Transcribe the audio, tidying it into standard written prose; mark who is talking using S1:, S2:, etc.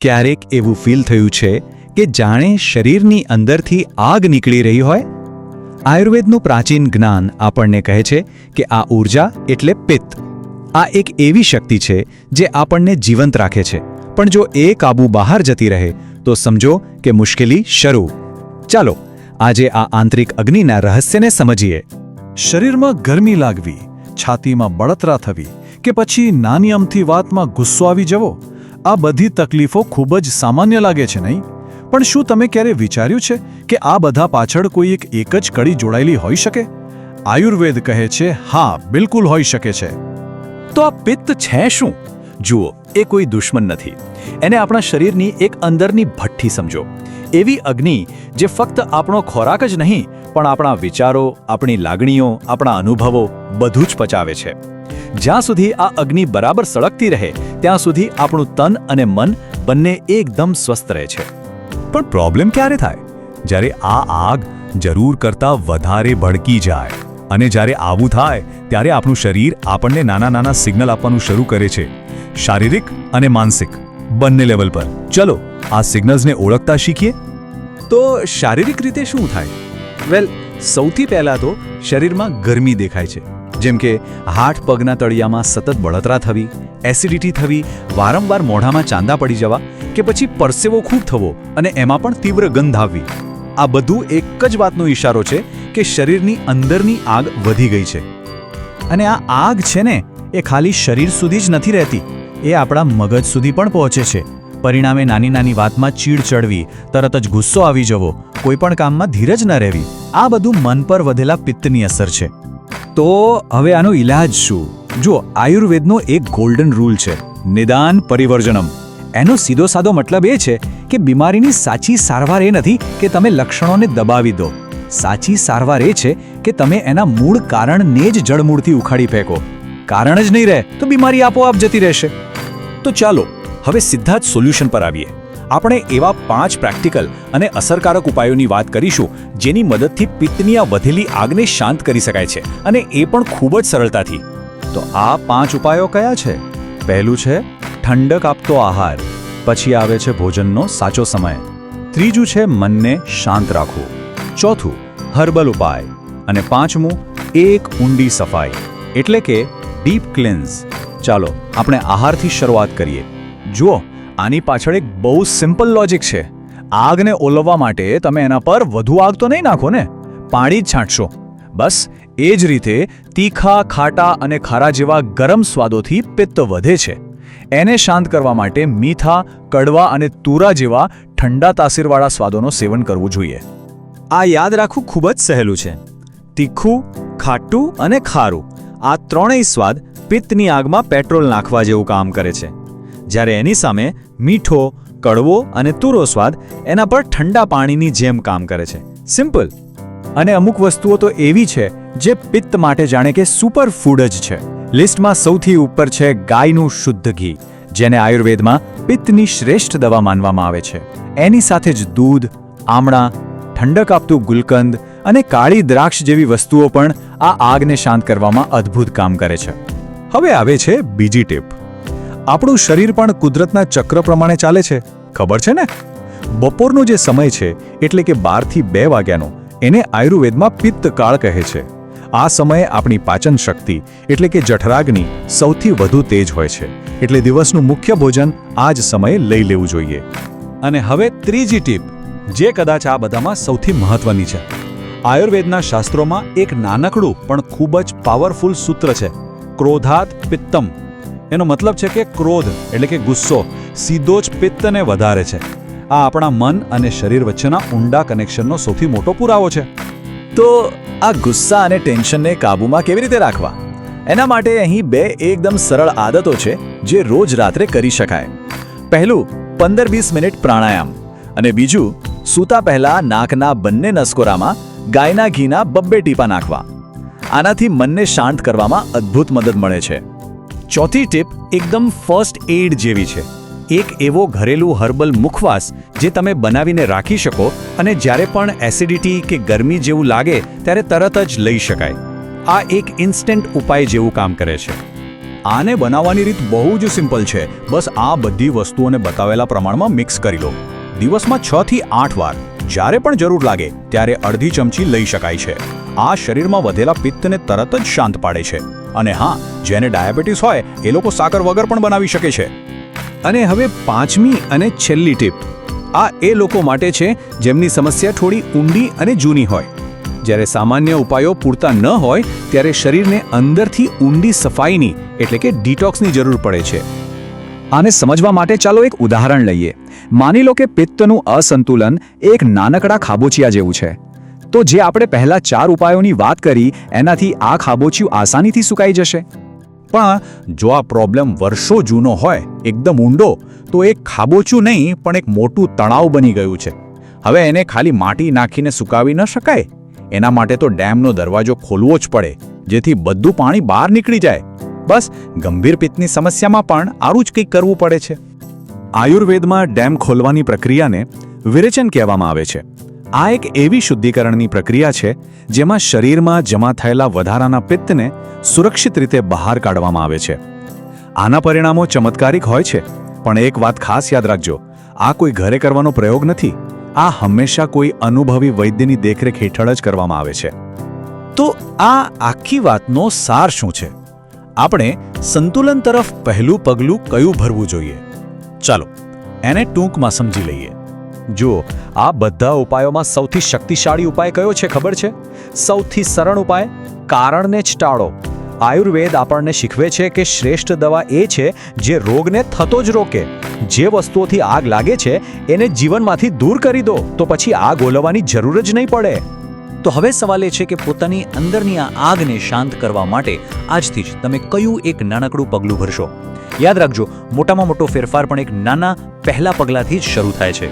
S1: ક્યારેક એવું ફીલ થયું છે કે જાણે શરીરની અંદરથી આગ નીકળી રહી હોય? આયુર્વેદનું પ્રાચીન જ્ઞાન આપણને કહે છે કે આ ઊર્જા એટલે પિત્ત. આ એક એવી શક્તિ છે જે આપણને જીવંત રાખે છે, પણ જો એ કાબુ બહાર જતી રહે તો સમજો કે મુશ્કેલી શરૂ. ચાલો આજે આ આંતરિક અગ્નિના રહસ્યને સમજીએ.
S2: શરીરમાં ગરમી લાગવી, છાતીમાં બળતરા થવી કે પછી નાની અમથી વાતમાં ગુસ્સો આવી જવો, આ બધી તકલીફો ખૂબ જ સામાન્ય લાગે છે, નહીં? પણ શું તમે ક્યારે વિચાર્યું છે કે આ બધા પાછળ કોઈ એક જ કડી જોડાયેલી હોઈ શકે? આયુર્વેદ કહે છે હા, બિલકુલ હોઈ શકે છે.
S1: તો આ પિત્ત છે શું? જુઓ, એ કોઈ દુશ્મન નથી. એને આપણા શરીરની એક અંદરની ભઠ્ઠી સમજો. એવી અગ્નિ જે ફક્ત આપણો ખોરાક જ નહીં, પણ આપણા વિચારો, આપણી લાગણીઓ, આપણા અનુભવો બધું જ પચાવે છે. જ્યાં સુધી આ અગ્નિ બરાબર સળગતી રહે ત્યાં સુધી આપણું તન અને મન બંને એકદમ સ્વસ્થ રહે છે.
S2: પણ પ્રોબ્લેમ ક્યારે થાય? જ્યારે આ આગ જરૂર કરતાં વધારે ભડકી જાય. અને જ્યારે આવું થાય ત્યારે આપણું શરીર આપણને નાના નાના સિગ્નલ આપવાનું શરૂ કરે છે, શારીરિક અને માનસિક બંને લેવલ પર. ચલો આ સિગ્નલ્સને ઓળખતા શીખીએ.
S1: તો શારીરિક રીતે શું થાય? વેલ, સૌથી પહેલાં તો શરીરમાં ગરમી દેખાય છે, જેમ કે હાથ પગના તળિયામાં સતત બળતરા થવી, એસિડિટી થવી, વારંવાર મોઢામાં ચાંદા પડી જવા કે પછી પરસેવો ખૂબ થવો અને એમાં પણ તીવ્ર ગંધ આવવી. આ બધું એક જ વાતનો ઈશારો છે કે શરીરની અંદરની આગ વધી ગઈ છે. અને આ આગ છે ને, એ ખાલી શરીર સુધી જ નથી રહેતી, એ આપણા મગજ સુધી પણ પહોંચે છે. પરિણામે નાની નાની વાતમાં ચીડ ચડવી, તરત જ ગુસ્સો આવી જવો, કોઈ પણ કામમાં ધીરજ ન રહેવી, આ બધું મન પર વધેલા પિત્તની અસર છે. તો હવે આનો ઈલાજ શું? જુઓ, આયુર્વેદનો એક ગોલ્ડન રૂલ છે, નિદાન પરિવર્જનમ. એનો સીધો સાદો મતલબ એ છે કે બીમારીની સાચી સારવાર એ નથી કે તમે લક્ષણોને દબાવી દો. સાચી સારવાર એ છે કે તમે એના મૂળ કારણને જ જડમૂળથી ઉખાડી ફેંકો. કારણ જ નહીં રહે તો બીમારી આપોઆપ જતી રહેશે. તો ચાલો હવે સીધા જ સોલ્યુશન પર આવીએ. આપણે એવા 5 પ્રેક્ટિકલ અને અસરકારક ઉપાયોની વાત કરીશું જેની મદદથી પિત્તની આ વધેલી આગને શાંત કરી શકાય છે, અને એ પણ ખૂબ જ સરળતાથી. તો આ 5 ઉપાયો કયા છે? પહેલું છે ઠંડક આપતો આહાર. પછી આવે છે ભોજનનો સાચો સમય. ત્રીજું છે મનને શાંત રાખવું. ચોથું હર્બલ ઉપાય. અને પાંચમું એક ઊંડી સફાઈ, એટલે કે ડીપ ક્લિન્ઝ. ચાલો આપણે આહારથી શરૂઆત કરીએ. જુઓ, આની પાછળ એક બહુ સિમ્પલ લોજિક છે. આગને ઓલવવા માટે તમે એના પર વધુ આગ તો નહીં નાખો ને, પાણી જ છાંટશો. બસ એ જ રીતે તીખા, ખાટા અને ખારા જેવા ગરમ સ્વાદોથી પિત્ત વધે છે. એને શાંત કરવા માટે મીઠા, કડવા અને તુરા જેવા ઠંડા તાસીરવાળા સ્વાદોનું સેવન કરવું જોઈએ. આ યાદ રાખવું ખૂબ જ સહેલું છે. તીખું, ખાટું અને ખારું, આ ત્રણેય સ્વાદ પિત્તની આગમાં પેટ્રોલ નાખવા જેવું કામ કરે છે. જ્યારે એની સામે મીઠો, કડવો અને તુરો સ્વાદ એના પર ઠંડા પાણીની જેમ કામ કરે છે. સિમ્પલ. અને અમુક વસ્તુઓ તો એવી છે જે પિત્ત માટે જાણે કે સુપર ફૂડ જ છે. લિસ્ટમાં સૌથી ઉપર છે ગાયનું શુદ્ધ ઘી, જેને આયુર્વેદમાં પિત્તની શ્રેષ્ઠ દવા માનવામાં આવે છે. એની સાથે જ દૂધ, આમળા, ઠંડક આપતું ગુલકંદ અને કાળી દ્રાક્ષ જેવી વસ્તુઓ પણ આ આગને શાંત કરવામાં અદ્ભુત કામ કરે છે. હવે આવે છે બીજી ટીપ. આપણું શરીર પણ કુદરતના ચક્ર પ્રમાણે ચાલે છે, ખબર છે ને? બપોરનો જે સમય છે, એટલે કે 12 થી 2 વાગ્યાનો, એને આયુર્વેદમાં પિત્તકાળ કહે છે. આ સમયે આપણી પાચન શક્તિ એટલે કે જઠરાગ્નિ સૌથી વધુ તેજ હોય છે, એટલે દિવસનું મુખ્ય ભોજન આ જ સમયે લઈ લેવું જોઈએ. અને હવે ત્રીજી ટીપ, જે કદાચ આ બધામાં સૌથી મહત્વની છે. આયુર્વેદના શાસ્ત્રોમાં એક નાનકડું પણ ખૂબ જ પાવરફુલ સૂત્ર છે, ક્રોધાત પિત્તમ. એનો મતલબ છે કે ક્રોધ એટલે કે ગુસ્સો સીધો જ પિત્તને વધારે છે. આ આપણા મન અને શરીર વચ્ચેના ઊંડા કનેક્શનનો સૌથી મોટો પુરાવો છે. તો આ ગુસ્સા અને ટેન્શનને કાબૂમાં કેવી રીતે રાખવા? એના માટે અહીં 2 એકદમ સરળ આદતો છે જે રોજ રાત્રે કરી શકાય. પહેલું 15-20 મિનિટ પ્રાણાયામ, અને બીજું સૂતા પહેલા નાકના બંને નસકોરામાં ગાયના ઘીના 2 ટીપા નાખવા. આનાથી મનને શાંત કરવામાં અદ્ભુત મદદ મળે છે. ચોથી ટીપ એકદમ ફર્સ્ટ એઇડ જેવી છે. એક એવો ઘરેલું હર્બલ મુખવાસ જે તમે બનાવીને રાખી શકો અને જ્યારે પણ એસિડિટી કે ગરમી જેવું લાગે ત્યારે તરત જ લઈ શકાય. આ એક ઇન્સ્ટન્ટ ઉપાય જેવું કામ કરે છે. આને બનાવવાની રીત બહુ જ સિમ્પલ છે. બસ આ બધી વસ્તુઓને બતાવેલા પ્રમાણમાં મિક્સ કરી લો. દિવસમાં 6 થી 8 વાર જ્યારે પણ જરૂર લાગે ત્યારે અડધી ચમચી લઈ શકાય છે. આ શરીરમાં વધેલા પિત્તને તરત જ શાંત પાડે છે. અને હા, જેને ડાયાબિટીસ હોય એ લોકો સાકર વગર પણ બનાવી શકે છે. અને હવે 5મી અને છેલ્લી ટીપ. આ એ લોકો માટે છે જેમની સમસ્યા થોડી ઊંડી અને જૂની હોય. જ્યારે સામાન્ય ઉપાયો પૂરતા ન હોય ત્યારે શરીરને અંદરથી ઊંડી સફાઈની એટલે કે ડિટોક્સની જરૂર પડે છે. આને સમજવા માટે ચાલો એક ઉદાહરણ લઈએ. માની લો કે પિત્તનું અસંતુલન એક નાનકડા ખાબોચિયા જેવું છે. તો જે આપણે પહેલા 4 ઉપાયોની વાત કરી એનાથી આ ખાબોચિયું આસાનીથી સુકાઈ જશે. પણ જો આ પ્રોબ્લેમ વર્ષો જૂનો હોય, એકદમ ઊંડો, તો એક ખાબોચિયું નહીં પણ એક મોટું તળાવ બની ગયું છે. હવે એને ખાલી માટી નાખીને સુકાવી ન શકાય. એના માટે તો ડેમનો દરવાજો ખોલવો જ પડે, જેથી બધું પાણી બહાર નીકળી જાય. બસ ગંભીર પિત્તની સમસ્યામાં પણ આવું જ કંઈક કરવું પડે છે. આયુર્વેદમાં ડેમ ખોલવાની પ્રક્રિયાને વિરેચન કહેવામાં આવે છે. આ એક એવી શુદ્ધિકરણની પ્રક્રિયા છે જેમાં શરીરમાં જમા થયેલા વધારાના પિત્તને સુરક્ષિત રીતે બહાર કાઢવામાં આવે છે. આના પરિણામો ચમત્કારિક હોય છે, પણ એક વાત ખાસ યાદ રાખજો, આ કોઈ ઘરે કરવાનો પ્રયોગ નથી. આ હંમેશા કોઈ અનુભવી વૈદ્યની દેખરેખ હેઠળ જ કરવામાં આવે છે. તો આ આખી વાતનો સાર શું છે? આપણે સંતુલન તરફ પહેલું પગલું કયું ભરવું જોઈએ? ચાલો એને ટૂંકમાં સમજી લઈએ. જુઓ, આ બધા ઉપાયોમાં સૌથી શક્તિશાળી ઉપાય કયો છે ખબર છે? સૌથી સરળ ઉપાય, કારણને જ ટાળો. આયુર્વેદ આપણને શીખવે છે કે શ્રેષ્ઠ દવા એ છે જે રોગને થતો જ રોકે. જે વસ્તુઓથી આગ લાગે છે એને જીવનમાંથી દૂર કરી દો, તો પછી આગ ઓલવવાની જરૂર જ નહીં પડે. તો હવે સવાલ એ છે કે પોતાની અંદરની આ આગને શાંત કરવા માટે આજથી જ તમે કયું એક નાનકડું પગલું ભરશો? યાદ રાખજો, મોટામાં મોટો ફેરફાર પણ એક નાના પહેલા પગલાંથી જ શરૂ થાય છે.